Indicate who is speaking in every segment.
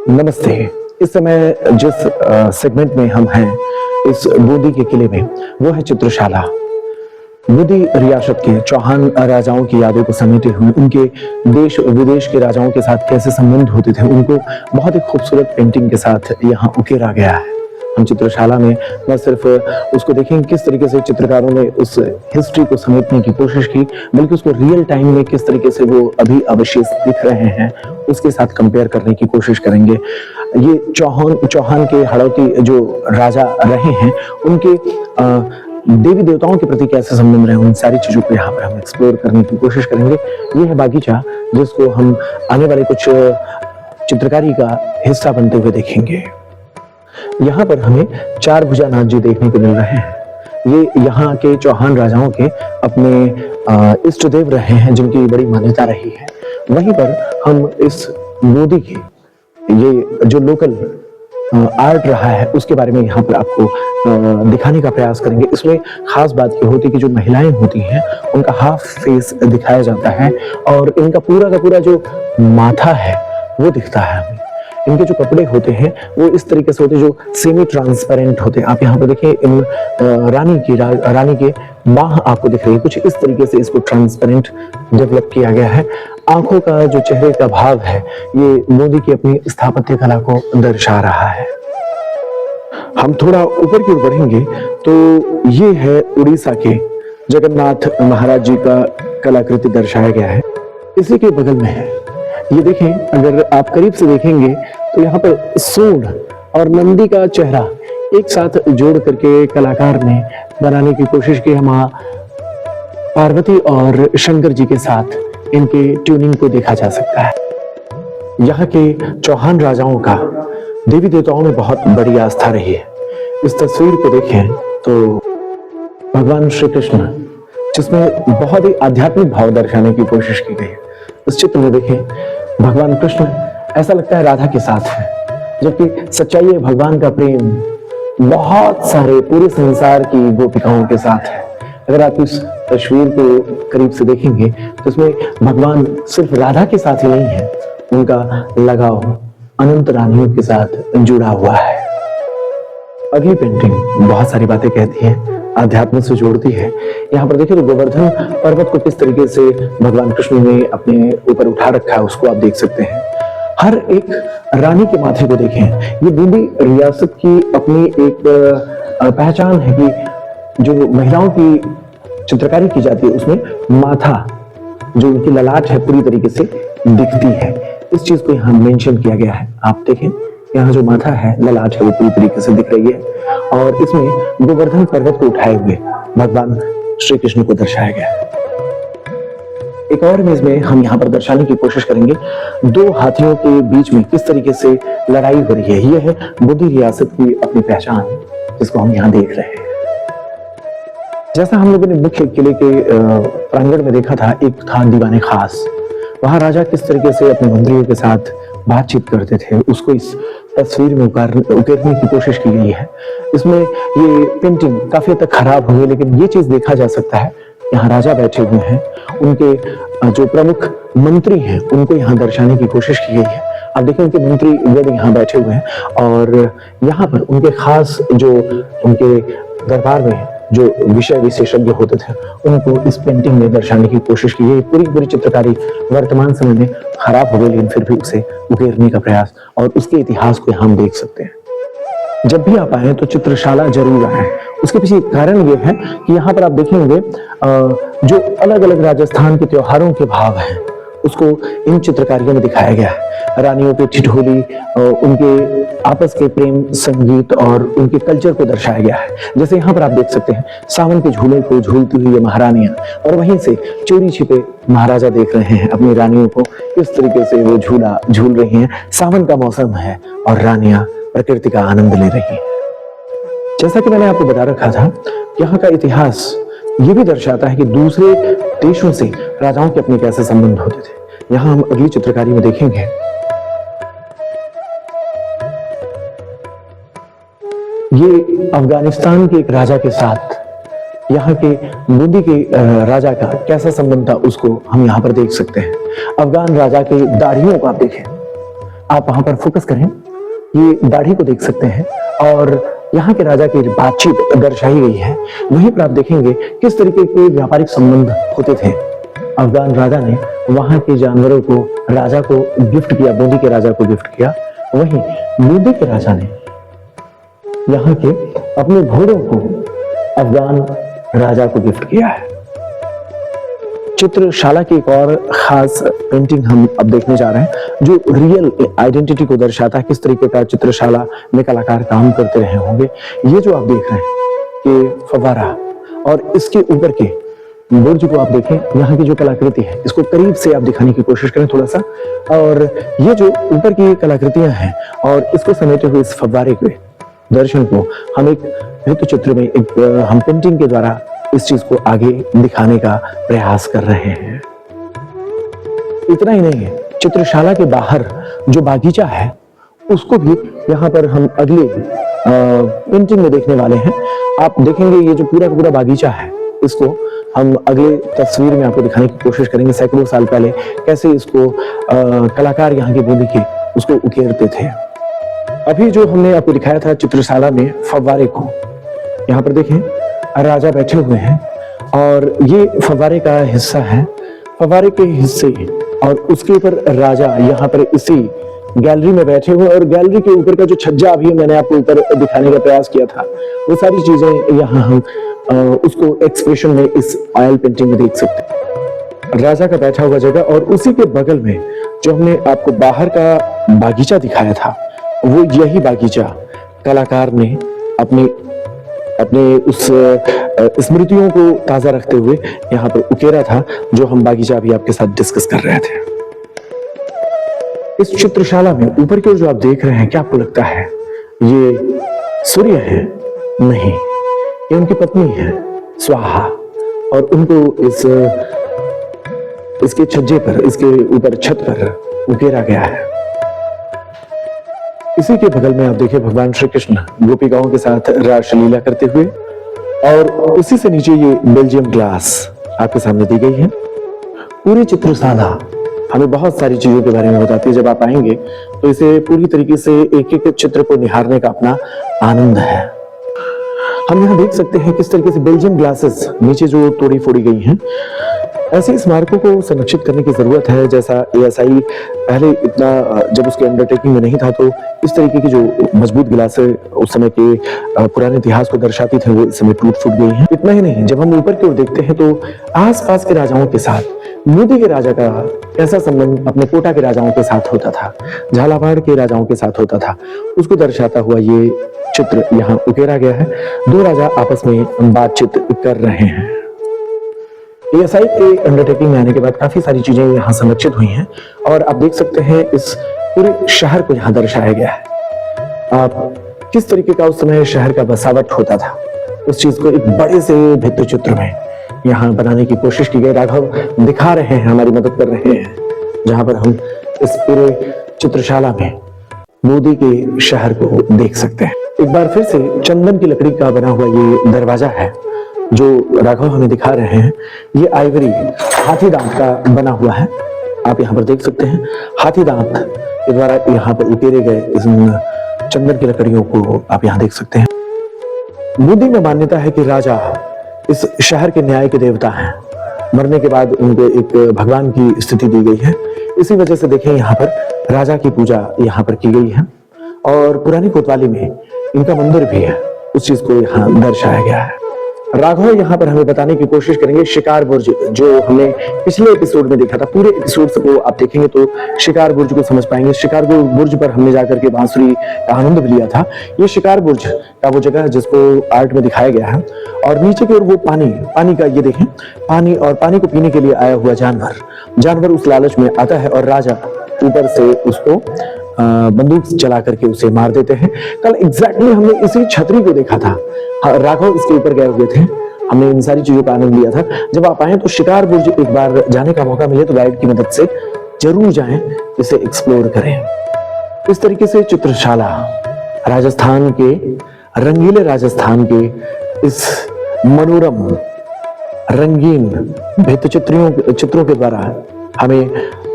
Speaker 1: नमस्ते। इस समय जिस सेगमेंट में हम हैं इस बूंदी के किले में, वो है चित्रशाला। बूंदी रियासत के चौहान राजाओं की यादों को समेटे हुए उनके देश विदेश के राजाओं के साथ कैसे संबंध होते थे, उनको बहुत ही खूबसूरत पेंटिंग के साथ यहाँ उकेरा गया है। हम चित्रशाला में न सिर्फ उसको देखेंगे किस तरीके से चित्रकारों ने उस हिस्ट्री को समेटने की कोशिश की, बल्कि उसको रियल टाइम में किस तरीके से वो अभी अवशेष दिख रहे हैं उसके साथ कंपेयर करने की कोशिश करेंगे। ये चौहान के हड़ौती जो राजा रहे हैं, उनके देवी देवताओं के प्रति कैसे संबंध रहे, उन सारी चीजों को यहाँ पर हम एक्सप्लोर करने की कोशिश करेंगे। ये है बागीचा, जिसको हम आने वाले कुछ चित्रकारी का हिस्सा बनते हुए देखेंगे। यहाँ पर हमें चार भुजा नाथ जी देखने को मिल रहे हैं। ये यहाँ के चौहान राजाओं के अपने इष्ट देव रहे हैं, जिनकी बड़ी मान्यता रही है। वहीं पर हम इस मोदी के ये जो लोकल आर्ट रहा है उसके बारे में यहाँ पर आपको दिखाने का प्रयास करेंगे। इसमें खास बात ये होती है कि जो महिलाएं होती हैं उनका हाफ फेस दिखाया जाता है और इनका पूरा का पूरा जो माथा है वो दिखता है हमें। इनके जो कपड़े होते हैं वो इस तरीके से होते हैं जो सेमी ट्रांसपेरेंट होते हैं। आप यहाँ पर देखिए, इन रानी के बाह आपको दिख रही है, कुछ इस तरीके से इसको ट्रांसपेरेंट डेवलप किया गया है। आंखों का जो चेहरे का भाव है ये मोदी की अपनी स्थापत्य कला को दर्शा रहा है। हम थोड़ा ऊपर की ओर बढ़ेंगे तो ये है उड़ीसा के जगन्नाथ महाराज जी का कलाकृति दर्शाया गया है। इसी के बगल में है, ये देखें, अगर आप करीब से देखेंगे तो यहाँ पर सूंड और नंदी का चेहरा एक साथ जोड़ करके कलाकार ने बनाने की कोशिश की। मां पार्वती और शंकर जी के साथ इनके ट्यूनिंग को देखा जा सकता है। यहाँ के चौहान राजाओं का देवी देवताओं में बहुत बड़ी आस्था रही है। इस तस्वीर को देखें तो भगवान श्री कृष्ण, जिसमें बहुत ही आध्यात्मिक भाव दर्शाने की कोशिश की गई है। इस चित्र में देखें, भगवान कृष्ण ऐसा लगता है राधा के साथ है, जबकि सच्चाई है भगवान का प्रेम बहुत सारे पूरे संसार की गोपिकाओं के साथ है। अगर आप इस तस्वीर को करीब से देखेंगे तो इसमें भगवान सिर्फ राधा के साथ ही नहीं है, उनका लगाव अनंत रानियों के साथ जुड़ा हुआ है। अगली पेंटिंग बहुत सारी बातें कहती है, आध्यात्म से जोड़ती है। यहाँ पर देखिए तो गोवर्धन पर्वत को किस तरीके से भगवान कृष्ण ने अपने ऊपर उठा रखा है उसको आप देख सकते हैं। हर एक रानी के माथे को देखें, ये बूंदी रियासत की अपनी एक पहचान है कि जो महिलाओं की चित्रकारी की जाती है उसमें माथा, जो उनकी ललाट है, पूरी तरीके से दिखती है। इस चीज को यहाँ मेंशन किया गया है। आप देखें, यहाँ जो माथा है, ललाट है, वो पूरी तरीके से दिख रही है और इसमें गोवर्धन पर्वत को उठाए हुए भगवान श्री कृष्ण को दर्शाया गया है। एक और इमेज में हम यहाँ पर दर्शाने की कोशिश करेंगे दो हाथियों के बीच में किस तरीके से लड़ाई हो रही है। यह है बूंदी रियासत की अपनी पहचान, जिसको हम यहाँ देख रहे हैं। जैसा हम लोगों ने मुख्य किले के प्रांगण में देखा था, एक था दीवाने खास। वहां राजा किस तरीके से अपने मंत्रियों के साथ बातचीत करते थे, उसको इस तस्वीर में उकेरने की कोशिश की गई है। इसमें ये पेंटिंग काफी हद तक खराब हुई, लेकिन ये चीज देखा जा सकता है, यहाँ राजा बैठे हुए हैं, उनके जो प्रमुख मंत्री हैं उनको यहाँ दर्शाने की कोशिश की गई है। आप देखिए, उनके मंत्री गण यहाँ बैठे हुए हैं और यहाँ पर उनके खास जो उनके दरबार में जो विषय विशेषज्ञ होते थे उनको इस पेंटिंग में दर्शाने की कोशिश की गई। पूरी चित्रकारी वर्तमान समय में खराब हो गई, लेकिन फिर भी उसे उकेरने का प्रयास और उसके इतिहास को हम देख सकते हैं। जब भी आप आए तो चित्रशाला जरूर आए। उसके पीछे कारण ये है कि यहाँ पर आप देखेंगे जो अलग अलग राजस्थान के त्योहारों के भाव हैं उसको इन चित्रकारियों में दिखाया गया है। रानियों के ठिठोली, उनके आपस के प्रेम संगीत और उनके कल्चर को दर्शाया गया है। जैसे यहाँ पर आप देख सकते हैं सावन के झूले को झूलती हुई महारानियां, और वहीं से चोरी छिपे महाराजा देख रहे हैं अपनी रानियों को किस तरीके से वो झूला झूल रही हैं। सावन का मौसम है और रानियां प्रकृति का आनंद ले रही हैं। जैसा कि मैंने आपको बता रखा था, यहाँ का इतिहास ये भी दर्शाता है कि दूसरे देशों से राजाओं के अपने कैसे संबंध होते थे। यहाँ हम अगली चित्रकारी में देखेंगे। ये अफगानिस्तान के एक राजा के साथ यहाँ के बूंदी के राजा का कैसा संबंध था उसको हम यहाँ पर देख सकते हैं। अफगान राजा के दाढ़ियों को आप देखें, आप वहां पर फोकस करें, ये दाढ़ी को देख सकते हैं और यहाँ के राजा की बातचीत दर्शाई गई है। वहीं पर आप देखेंगे किस तरीके के व्यापारिक संबंध होते थे। अफगान राजा ने वहां के जानवरों को राजा को गिफ्ट किया, बूंदी के राजा को गिफ्ट किया। वहीं बूंदी के राजा ने यहाँ के अपने घोड़ों को अफगान राजा को गिफ्ट किया है। चित्रशाला की एक और खास पेंटिंग हम अब देखने जा रहे हैं जो रियल आइडेंटिटी को दर्शाता है, किस तरीके का चित्रशाला में कलाकार काम करते रहे होंगे। ये जो आप देख रहे हैं कि फव्वारा और इसके ऊपर के बुर्ज को आप देखें, यहाँ की जो कलाकृति है इसको करीब से आप दिखाने की कोशिश करें थोड़ा सा। और ये जो ऊपर की कलाकृतियां हैं और इसको समेटे हुए इस फव्वारे के दर्शन को हम एक नृत्य चित्र में एक हम पेंटिंग के द्वारा इस चीज को आगे दिखाने का प्रयास कर रहे हैं। इतना ही नहीं है, चित्रशाला के बाहर जो बागीचा है उसको भी यहाँ पर हम अगले पेंटिंग में देखने वाले हैं। आप देखेंगे ये जो पूरा का पूरा बागीचा है इसको हम अगले तस्वीर में आपको दिखाने की कोशिश करेंगे। सैकड़ों साल पहले कैसे इसको कलाकार यहाँ के बूंदी के उसको उकेरते थे। अभी जो हमने आपको दिखाया था चित्रशाला में फव्वारे को, यहाँ पर देखें राजा बैठे हुए हैं और ये फव्वारे का हिस्सा है। फव्वारे के हिस्से और उसके ऊपर राजा यहाँ पर इसी गैलरी में बैठे हुए और गैलरी के ऊपर का जो छज्जा अभी मैंने आपको ऊपर दिखाने का प्रयास किया था वो सारी चीजें यहाँ हम उसको एक्सप्रेशन में इस ऑयल पेंटिंग में देख सकते हैं। राजा का बैठा हुआ जगह और उसी के बगल में जो हमने आपको बाहर का बागीचा दिखाया था वो यही बागीचा कलाकार ने अपनी अपने उस स्मृतियों को ताजा रखते हुए यहाँ पर उकेरा था, जो हम बागीचा भी आपके साथ डिस्कस कर रहे थे। इस चित्रशाला में ऊपर की ओर जो आप देख रहे हैं, क्या आपको लगता है ये सूर्य है? नहीं, ये उनकी पत्नी है स्वाहा और उनको इसके छज्जे पर, इसके ऊपर छत पर उकेरा गया है। इसी के बगल में आप देखिए भगवान श्री कृष्ण गोपिकाओं के साथ रासलीला करते हुए और उसी से नीचे ये बेल्जियम ग्लास आपके सामने दी गई है। पूरी चित्रशाला हमें बहुत सारी चीजों के बारे में बताती है। जब आप आएंगे तो इसे पूरी तरीके से एक एक चित्र को निहारने का अपना आनंद है। हम यहाँ देख सकते हैं किस तरीके से बेल्जियम ग्लासेस नीचे जो तोड़ी फोड़ी गई हैं। ऐसे स्मारकों को संरक्षित करने की जरूरत है। जैसा ASI पहले इतना जब उसके अंडरटेकिंग में नहीं था तो इस तरीके की जो मजबूत गिलासें उस समय के पुराने इतिहास को दर्शाती थे वो इस समय टूट फूट गई हैं। इतना ही नहीं, जब हम ऊपर की ओर देखते हैं तो आसपास के राजाओं के साथ मोदी के राजा का कैसा संबंध अपने कोटा के राजाओं के साथ होता था, झालावाड़ के राजाओं के साथ होता था, उसको दर्शाता हुआ ये चित्र यहाँ उकेरा गया है। दो राजा आपस में बातचीत कर रहे हैं। ASI के अंडरटेकिंग में आने के बाद काफी सारी चीजें यहाँ संरक्षित हुई हैं और आप देख सकते हैं इस पूरे शहर को यहाँ दर्शाया गया है। आप किस तरीके का उस समय शहर का बसावट होता था उस चीज को एक बड़े से भित्ति चित्र में यहाँ बनाने की कोशिश की गई। राघव दिखा रहे हैं, हमारी मदद कर रहे हैं, जहां पर हम इस पूरे चित्रशाला में मोदी के शहर को देख सकते हैं। एक बार फिर से चंदन की लकड़ी का बना हुआ ये दरवाजा है जो राघव हमें दिखा रहे हैं। ये आइवरी हाथी दांत का बना हुआ है, आप यहाँ पर देख सकते हैं। हाथी दांत के द्वारा यहाँ पर उकेरे गए इस चंदन की लकड़ियों को आप यहाँ देख सकते हैं। बूंदी में मान्यता है कि राजा इस शहर के न्याय के देवता हैं। मरने के बाद उनको एक भगवान की स्थिति दी गई है। इसी वजह से देखें यहाँ पर राजा की पूजा यहाँ पर की गई है और पुरानी कोतवाली में इनका मंदिर भी है, उस चीज को यहाँ दर्शाया गया है। राघव यहाँ पर हमें बताने की कोशिश करेंगे शिकार बुर्ज, जो हमने पिछले एपिसोड में देखा था। पूरे एपिसोड को आप देखेंगे तो शिकार बुर्ज को समझ पाएंगे। शिकार बुर्ज पर हमने जाकर के बांसुरी का आनंद भी लिया था। ये शिकार बुर्ज का वो जगह है जिसको आर्ट में दिखाया गया है और नीचे की ओर वो पानी का ये देखें, पानी और पानी को पीने के लिए आया हुआ जानवर उस लालच में आता है और राजा ऊपर से उसको बंदूक चला करके उसे मार देते हैं। कल एग्जैक्टली हमने इसी छतरी को देखा था, राघव इसके ऊपर गए हुए थे, हमने इन सारी चीजों का आनंद लिया था। जब आप आए तो शिकार बुर्ज एक बार जाने का मौका मिले तो गाइड की मदद से जरूर जाएं, इसे एक्सप्लोर करें। इस तरीके से चित्रशाला राजस्थान के रंगीले राजस्थान के इस मनोरम रंगीन भित्ति चित्रों के द्वारा हमें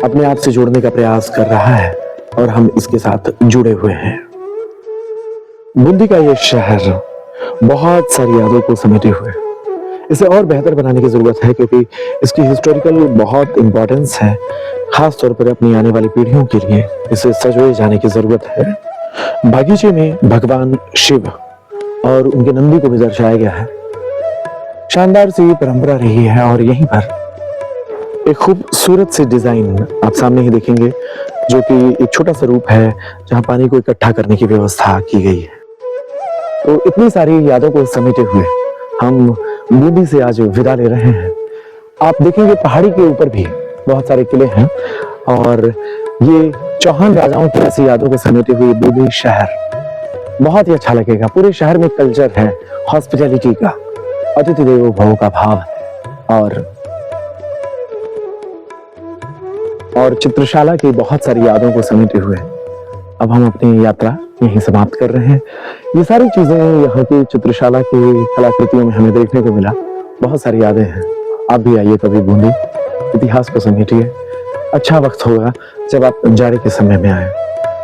Speaker 1: अपने आप से जोड़ने का प्रयास कर रहा है और हम इसके साथ जुड़े हुए हैं। बूंदी का ये शहर बहुत सारी यादों को समेटे हुए है। इसे और बेहतर बनाने की जरूरत है क्योंकि इसकी हिस्टोरिकल बहुत इंपॉर्टेंस है। खास तौर पर अपनी आने वाली पीढ़ियों के लिए इसे सजोए जाने की जरूरत है। बागीचे में भगवान शिव और उनके नंदी को भी दर्शाया गया है। शानदार सी परंपरा रही है और यहीं पर एक खूबसूरत सी डिजाइन आप सामने ही देखेंगे, जो कि एक छोटा सा रूप है जहां पानी को इकट्ठा करने की व्यवस्था की गई है। तो इतनी सारी यादों को समेटे हुए हम बूंदी से आज विदा ले रहे हैं। आप देखेंगे पहाड़ी के ऊपर भी बहुत सारे किले हैं और ये चौहान राजाओं की ऐसी यादों को समेटे हुए बूंदी शहर बहुत ही अच्छा लगेगा। पूरे शहर में कल्चर है, हॉस्पिटैलिटी का, अतिथि देवो भव का भाव है और चित्रशाला की बहुत सारी यादों को समेटे हुए अब हम अपनी यात्रा यहीं समाप्त कर रहे हैं। ये सारी चीजें यहाँ की चित्रशाला की कलाकृतियों में हमें देखने को मिला। बहुत सारी यादें हैं। आप भी आइए कभी बूंदी, इतिहास को समेटिए। अच्छा वक्त होगा जब आप जाड़े के समय में आए।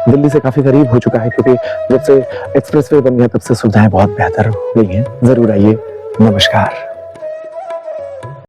Speaker 1: दिल्ली से काफी करीब हो चुका है क्योंकि जब से एक्सप्रेसवे बन गया तब से सुविधाएं बहुत बेहतर हो गई हैं। जरूर आइए। नमस्कार।